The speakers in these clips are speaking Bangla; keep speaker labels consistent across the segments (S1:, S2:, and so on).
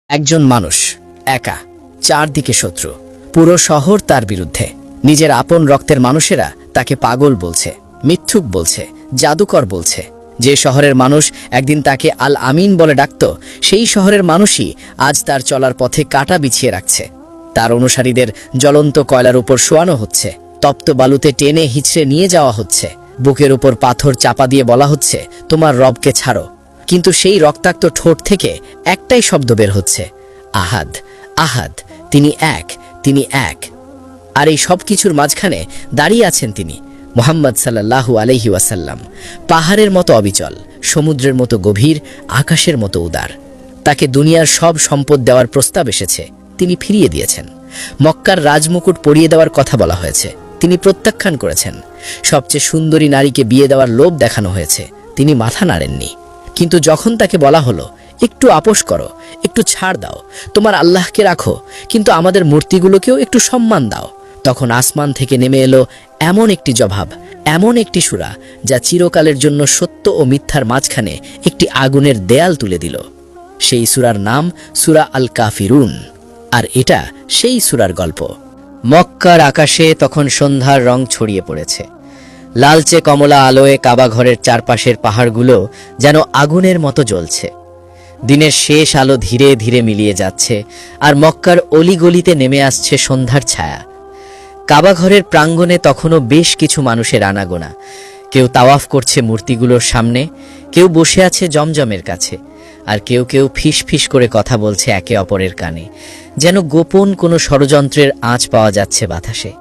S1: একজন মানুষ একা, চারদিকে শত্রু, পুরো শহর তার বিরুদ্ধে। নিজের আপন রক্তের মানুষেরা তাকে পাগল বলছে, মিথ্যুক বলছে, জাদুকর বলছে। যে শহরের মানুষ একদিন তাকে আল আমিন বলে ডাকত, সেই শহরের মানুষই আজ তার চলার পথে কাঁটা বিছিয়ে রাখছে। তার অনুসারীদের জ্বলন্ত কয়লার উপর শোয়ানো হচ্ছে, তপ্ত বালুতে টেনে হিচড়ে নিয়ে যাওয়া হচ্ছে, বুকের উপর পাথর চাপা দিয়ে বলা হচ্ছে, তোমার রবকে ছাড়ো। কিন্তু সেই রক্তাক্ত ঠোঁট থেকে একটাই শব্দ বের হচ্ছে, আহাদ, আহাদ, তিনি এক, তিনি এক। আর এই সব কিছুর মাঝখানে দাঁড়িয়ে আছেন তিনি, মুহাম্মদ সাল্লাল্লাহু আলাইহি ওয়াসাল্লাম। পাহাড়ের মতো অবিচল, সমুদ্রের মতো গভীর, আকাশের মতো উদার। তাকে দুনিয়ার সব সম্পদ দেওয়ার প্রস্তাব এসেছে, তিনি ফিরিয়ে দিয়েছেন। মক্কার রাজমুকুট পরিয়ে দেওয়ার কথা বলা হয়েছে, তিনি প্রত্যাখ্যান করেছেন। সবচেয়ে সুন্দরী নারীকে বিয়ে দেওয়ার লোভ দেখানো হয়েছে, তিনি মাথা নাড়েননি। কিন্তু যখন তাকে বলা হলো, একটু আপোষ করো, একটু ছাড় দাও, তোমার আল্লাহকে রাখো, কিন্তু আমাদের মূর্তিগুলোকেও একটু সম্মান দাও, তখন আসমান থেকে নেমে এলো এমন একটি জবাব, এমন একটি সূরা, যা চিরকালের জন্য সত্য ও মিথ্যার মাঝখানে একটি আগুনের দেয়াল তুলে দিল। সেই সূরার নাম সূরা আল কাফিরুন। আর এটা সেই সূরার গল্প। মক্কার আকাশে তখন সন্ধ্যার রং ছড়িয়ে পড়েছে। লালচে কমলা আলোয় কাবা ঘরের চারপাশের পাহাড়গুলো যেন আগুনের মতো জ্বলছে। দিনের শেষ আলো ধীরে ধীরে মিলিয়ে যাচ্ছে, আর মক্কার অলিগলিতে নেমে আসছে সন্ধ্যার ছায়া। কাবা ঘরের প্রাঙ্গণে তখনও বেশ কিছু মানুষের আনাগোনা। কেউ তাওয়াফ করছে মূর্তিগুলোর সামনে, কেউ বসে আছে জমজমের কাছে, আর কেউ কেউ ফিস ফিস করে কথা বলছে একে অপরের কানে, যেন গোপন কোনো ষড়যন্ত্রের আঁচ পাওয়া যাচ্ছে বাতাসে।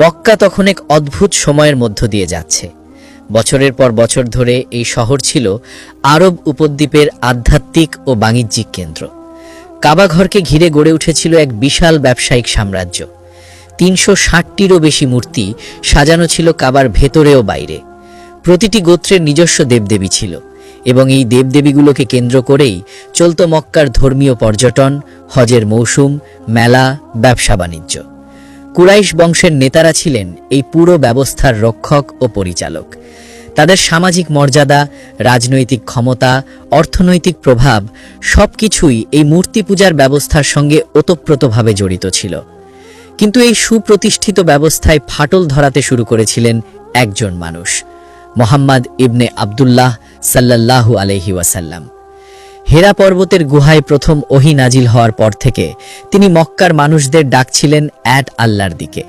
S1: মক্কা তখন এক অদ্ভুত সময়ের মধ্য দিয়ে যাচ্ছে। বছরের পর বছর ধরে এই শহর ছিল আরব উপদ্বীপের আধ্যাত্মিক ও বাণিজ্যিক কেন্দ্র। কাবাঘরকে ঘিরে গড়ে উঠেছিল এক বিশাল ব্যবসায়িক সাম্রাজ্য। ৩৬০টিরও বেশি মূর্তি সাজানো ছিল কাবার ভেতরে ও বাইরে। প্রতিটি গোত্রের নিজস্ব দেবদেবী ছিল, এবং এই দেবদেবীগুলোকে কেন্দ্র করেই চলত মক্কার ধর্মীয় পর্যটন, হজের মৌসুম, মেলা, ব্যবসা বাণিজ্য। কুরাইশ বংশের নেতারা ছিলেন এই পুরো ব্যবস্থার রক্ষক ও পরিচালক। তাদের সামাজিক মর্যাদা, রাজনৈতিক ক্ষমতা, অর্থনৈতিক প্রভাব সবকিছুই এই মূর্তি পূজার ব্যবস্থার সঙ্গে ওতপ্রোতভাবে জড়িত ছিল। কিন্তু এই সুপ্রতিষ্ঠিত ব্যবস্থায় ফাটল ধরাতে শুরু করেছিলেন একজন মানুষ, মুহাম্মদ ইবনে আবদুল্লাহ সাল্লাল্লাহু আলাইহি ওয়াসাল্লাম। হেরা পর্বতের গুহায় প্রথম ওহী নাজিল হওয়ার পর থেকে তিনি মক্কার মানুষদের ডাকছিলেন এক আল্লাহর দিকে।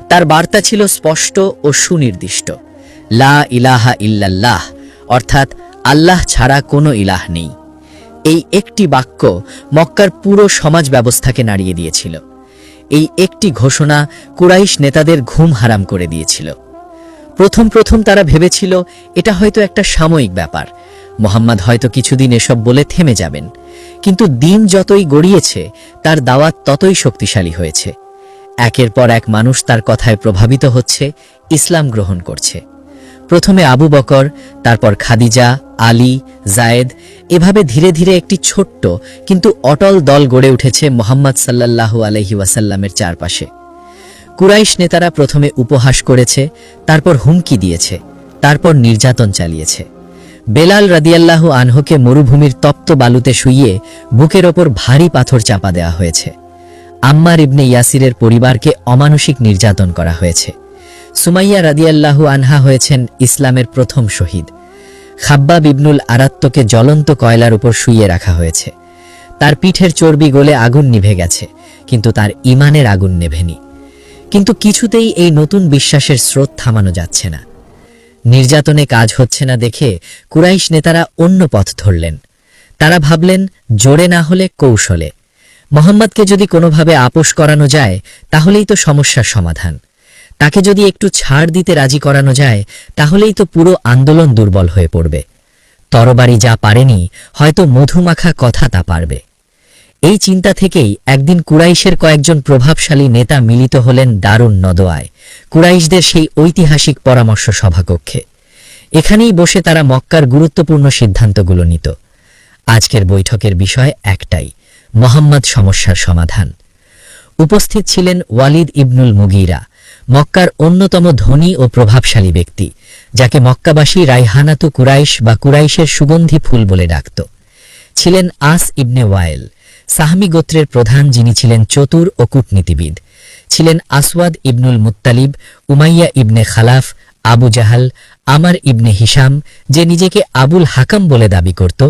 S1: তার বার্তা ছিল স্পষ্ট ও সুনির্দিষ্ট, লা ইলাহা ইল্লাল্লাহ, অর্থাৎ আল্লাহ ছাড়া কোনো ইলাহ নেই। এই একটি বাক্য মক্কার পুরো সমাজ ব্যবস্থাকে নাড়িয়ে দিয়েছিল। এই একটি ঘোষণা কুরাইশ নেতাদের ঘুম হারাম করে দিয়েছিল। প্রথম প্রথম তারা ভেবেছিল এটা হয়তো একটা সাময়িক ব্যাপার, মুহাম্মদ হয়তো কিছুদিন এসব বলে থেমে যাবেন। কিন্তু দিন যতই গড়িয়েছে তার দাওয়াত ততই শক্তিশালী হয়েছে। একের পর এক মানুষ তার কথায় প্রভাবিত হচ্ছে, ইসলাম গ্রহণ করছে। প্রথমে আবু বকর, তারপর খাদিজা, আলী, জায়েদ, এভাবে ধীরে ধীরে একটি ছোট্ট কিন্তু অটল দল গড়ে উঠেছে মুহাম্মদ সাল্লাল্লাহু আলাইহি ওয়াসাল্লামের চারপাশে। কুরাইশ নেতারা প্রথমে উপহাস করেছে, তারপর হুমকি দিয়েছে, তারপর নির্যাতন চালিয়েছে। বেলাল রাদিয়াল্লাহু আনহুকে মরুভূমির তপ্ত বালুতে শুইয়ে বুকের ওপর ভারী পাথর চাপা দেওয়া হয়েছে। আম্মার ইবনে ইয়াসিরের পরিবারকে অমানসিক নির্যাতন করা হয়েছে। সুমাইয়া রাদিয়াল্লাহু আনহা হয়েছেন ইসলামের প্রথম শহীদ। খাব্বাব ইবনুল আরাত্তকে জ্বলন্ত কয়লার উপর শুইয়ে রাখা হয়েছে। তার পিঠের চর্বি গলে আগুন নিভে গেছে, কিন্তু তার ঈমানের আগুন নেভেনি। কিন্তু কিছুতেই এই নতুন বিশ্বাসের স্রোত থামানো যাচ্ছে না। নির্যাতনে কাজ হচ্ছে না দেখে কুরাইশ নেতারা অন্য পথ ধরলেন। তারা ভাবলেন, জোরে না হলে কৌশলে। মুহাম্মদকে যদি কোনোভাবে আপোষ করানো যায় তাহলেই তো সমস্যার সমাধান। তাকে যদি একটু ছাড় দিতে রাজি করানো যায় তাহলেই তো পুরো আন্দোলন দুর্বল হয়ে পড়বে। তরবারি যা পারেনি, হয়তো মধুমাখা কথা তা পারবে। এই চিন্তা থেকেই একদিন কুরাইশের কয়েকজন প্রভাবশালী নেতা মিলিত হলেন দারুন নদওয়ায়, কুরাইশদের সেই ঐতিহাসিক পরামর্শ সভাকক্ষে। এখানেই বসে তারা মক্কার গুরুত্বপূর্ণ সিদ্ধান্তগুলো নিত। আজকের বৈঠকের বিষয় একটাই, মুহাম্মদ সমস্যার সমাধান। উপস্থিত ছিলেন ওয়ালিদ ইবনুল মুগীরা, মক্কার অন্যতম ধনী ও প্রভাবশালী ব্যক্তি, যাকে মক্কাবাসী রাইহানাতু কুরাইশ বা কুরাইশের সুগন্ধি ফুল বলে ডাকত। ছিলেন আস ইবনে ওয়াইল,
S2: সাহমি গোত্রের প্রধান যিনি ছিলেন চতুর ও কূটনীতিবিদ ছিলেন আসওয়াদ ইবনুল মুত্তালিব, উমাইয়া ইবনে খালাফ, আবু জাহাল, আমার ইবনে হিশাম, যে নিজেকে আবুল হাকাম বলে দাবি করত।